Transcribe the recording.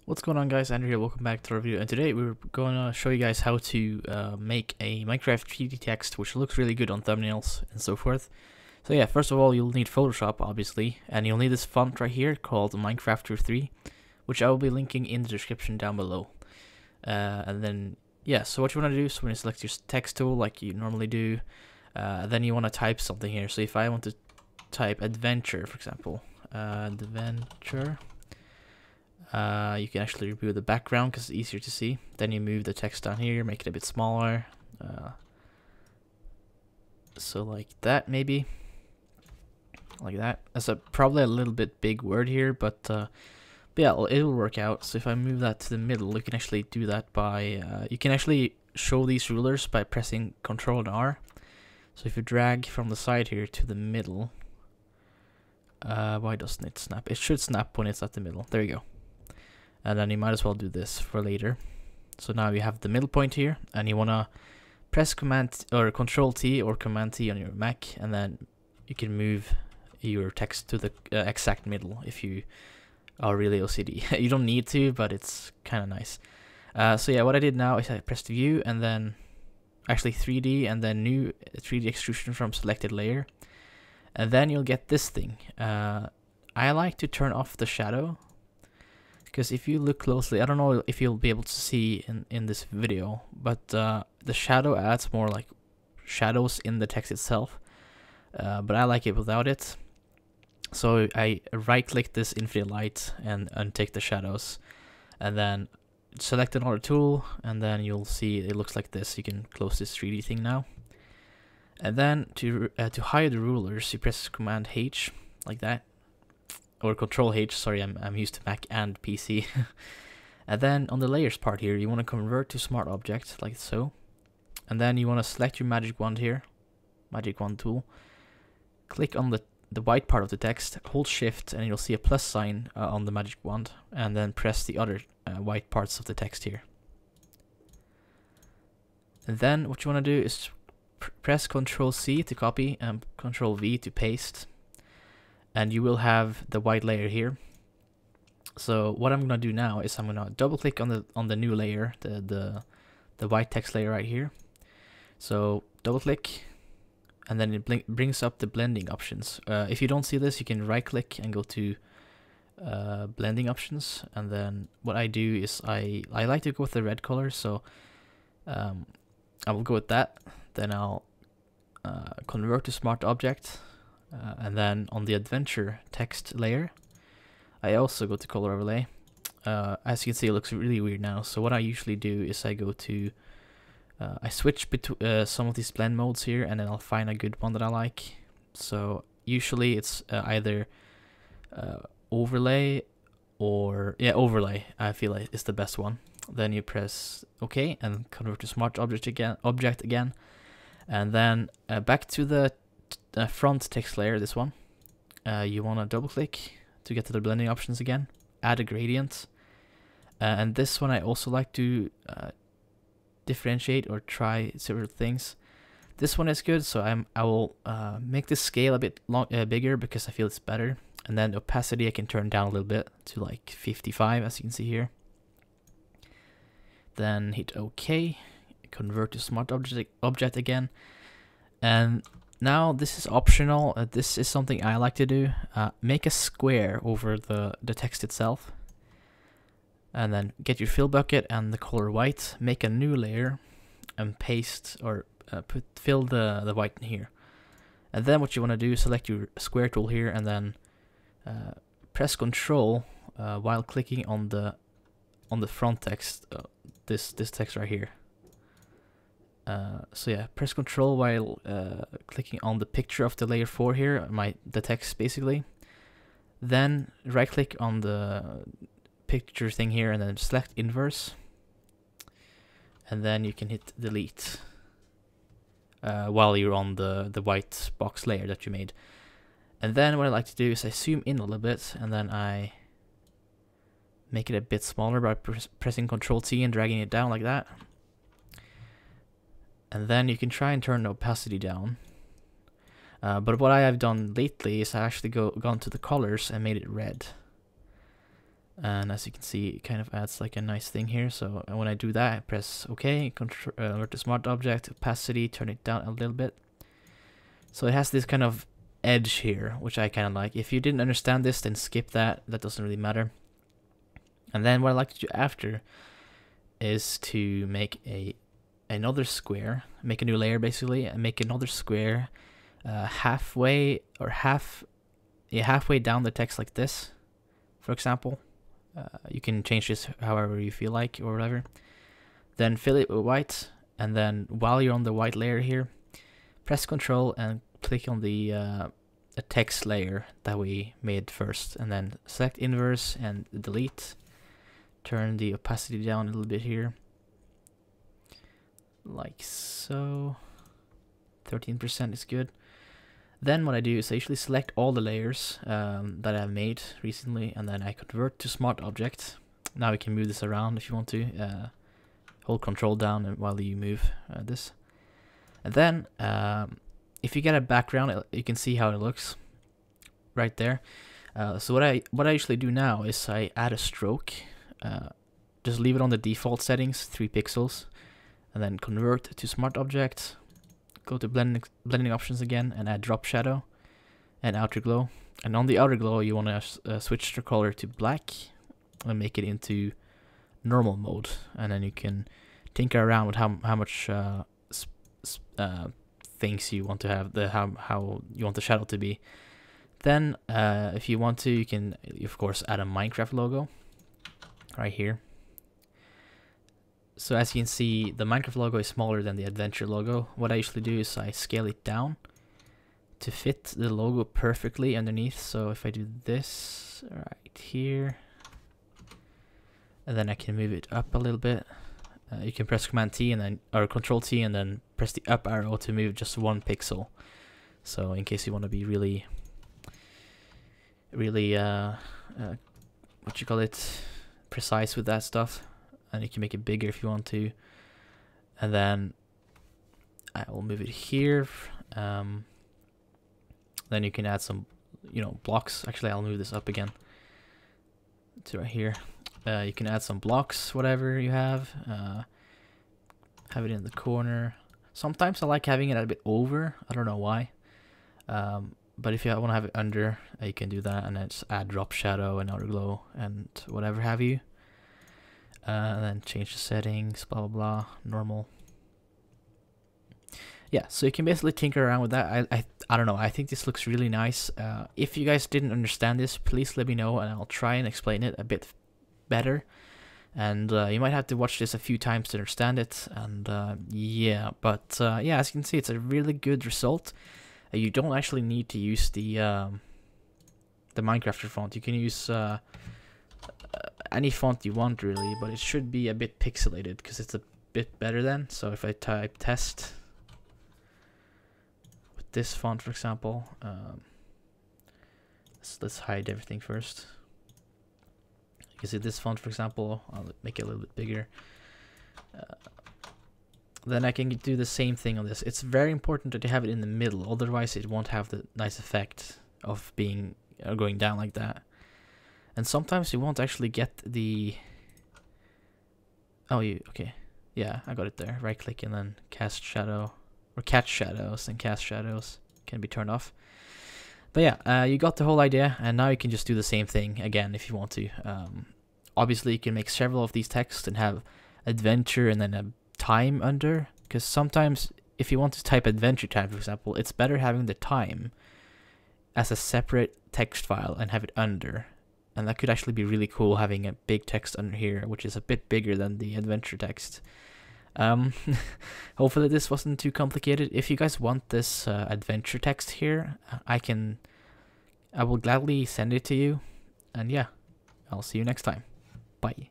What's going on, guys? Andrew here, welcome back to our video, and today we're going to show you guys how to make a Minecraft 3D text which looks really good on thumbnails and so forth. So yeah, first of all you'll need Photoshop obviously, and you'll need this font right here called Minecrafter 3, which I will be linking in the description down below. And then yeah, so what you want to do is when you select your text tool like you normally do, then you want to type something here. So if I want to type adventure, for example, adventure. You can actually remove the background because it's easier to see. Then you move the text down here, make it a bit smaller. So like that, maybe. Like that. That's probably a little bit big word here, but yeah, it will work out. So if I move that to the middle, you can actually do that by... you can actually show these rulers by pressing Ctrl and R. So if you drag from the side here to the middle... why doesn't it snap? It should snap when it's at the middle. There you go. And then you might as well do this for later. So now you have the middle point here, and you wanna press Command or Control T or Command T on your Mac, and then you can move your text to the exact middle if you are really OCD. You don't need to, but it's kind of nice. So yeah, what I did now is I pressed View and then actually 3D and then New 3D Extrusion from Selected Layer, and then you'll get this thing. I like to turn off the shadow. Because if you look closely, I don't know if you'll be able to see in this video, but the shadow adds more like shadows in the text itself. But I like it without it. So I right click this infinite light and untick the shadows. And then select another tool, and then you'll see it looks like this. You can close this 3D thing now. And then to hide the rulers, you press Command H like that. Or Control H, sorry, I'm used to Mac and PC. And then on the layers part here, you want to convert to smart object, like so. And then you want to select your magic wand here, magic wand tool. Click on the white part of the text, hold shift, and you'll see a plus sign on the magic wand. And then press the other white parts of the text here. And then what you want to do is press Control C to copy and Control V to paste. And you will have the white layer here. So what I'm gonna do now is I'm gonna double click on the new layer, the white text layer right here. So double click, and then it brings up the blending options. If you don't see this, you can right click and go to blending options. And then what I do is I like to go with the red color, so I will go with that. Then I'll convert to smart object. And then on the adventure text layer, I also go to color overlay. As you can see, it looks really weird now. So what I usually do is I go to, I switch between some of these blend modes here, and then I'll find a good one that I like. So usually it's either overlay or, yeah, overlay, I feel like is the best one. Then you press OK and convert to smart object again. And then back to the front text layer, this one. You want to double click to get to the blending options again, add a gradient, and this one I also like to differentiate or try several things. This one is good, so I will make this scale a bit bigger because I feel it's better. And then the opacity I can turn down a little bit to like 55, as you can see here. Then hit OK, convert to smart object again, and now this is optional. This is something I like to do. Make a square over the text itself, and then get your fill bucket and the color white. Make a new layer and paste or fill the white in here. And then what you want to do is select your square tool here, and then press Control while clicking on the front text. This text right here. So yeah, press Control while clicking on the picture of the layer 4 here, the text basically. Then right click on the picture thing here and then select inverse. And then you can hit delete while you're on the white box layer that you made. And then what I like to do is I zoom in a little bit, and then I make it a bit smaller by pressing Control T and dragging it down like that. And then you can try and turn the opacity down. But what I have done lately is I actually gone to the colors and made it red. And as you can see, it kind of adds like a nice thing here. So when I do that, I press OK, convert to smart object, opacity, turn it down a little bit. So it has this kind of edge here, which I kind of like. If you didn't understand this, then skip that. That doesn't really matter. And then what I like to do after is to make another square, make a new layer basically, and make another square halfway down the text like this, for example. You can change this however you feel like or whatever. Then fill it with white, and then while you're on the white layer here, press Ctrl and click on the text layer that we made first, and then select inverse and delete. Turn the opacity down a little bit here, like so. 13% is good. Then what I do is I usually select all the layers that I've made recently, and then I convert to smart object. Now you can move this around if you want to. Hold Control down while you move this. And then if you get a background, you can see how it looks right there. So what I usually do now is I add a stroke. Just leave it on the default settings, 3 pixels, and then convert to smart object. Go to blending options again and add drop shadow and outer glow. And on the outer glow, you want to switch the color to black and make it into normal mode. And then you can tinker around with how much things you want to have, how you want the shadow to be. Then, if you want to, you can of course add a Minecraft logo right here. So as you can see, the Minecraft logo is smaller than the adventure logo. What I usually do is I scale it down to fit the logo perfectly underneath. So if I do this right here, and then I can move it up a little bit. You can press Command T and then, or Control T, and then press the up arrow to move just 1 pixel. So in case you want to be really what you call it, precise with that stuff. And you can make it bigger if you want to. And then I will move it here. Then you can add some, blocks. Actually, I'll move this up again to right here. You can add some blocks, whatever you have. Have it in the corner. Sometimes I like having it a bit over. I don't know why. But if you want to have it under, you can do that. And then just add drop shadow and outer glow and whatever have you. And then change the settings, blah blah blah, normal. Yeah, so you can basically tinker around with that. I don't know, I think this looks really nice. If you guys didn't understand this, please let me know and I'll try and explain it a bit better. And you might have to watch this a few times to understand it. And yeah, but yeah, as you can see, it's a really good result. You don't actually need to use the Minecraft font. You can use any font you want really, but it should be a bit pixelated because it's a bit better then. So if I type test with this font, for example, let's hide everything first. You can see this font, for example. I'll make it a little bit bigger. Then I can do the same thing on this. It's very important that you have it in the middle, otherwise it won't have the nice effect of being going down like that. And sometimes you won't actually get the... okay. Yeah, I got it there. Right click and then cast shadow, or catch shadows, and cast shadows can be turned off. But yeah, you got the whole idea, and now you can just do the same thing again if you want to. Obviously, you can make several of these texts and have adventure and then a time under, because sometimes if you want to type adventure time, for example, it's better having the time as a separate text file and have it under. And that could actually be really cool, having a big text under here, which is a bit bigger than the adventure text. Hopefully this wasn't too complicated. If you guys want this adventure text here, I will gladly send it to you. And yeah, I'll see you next time. Bye.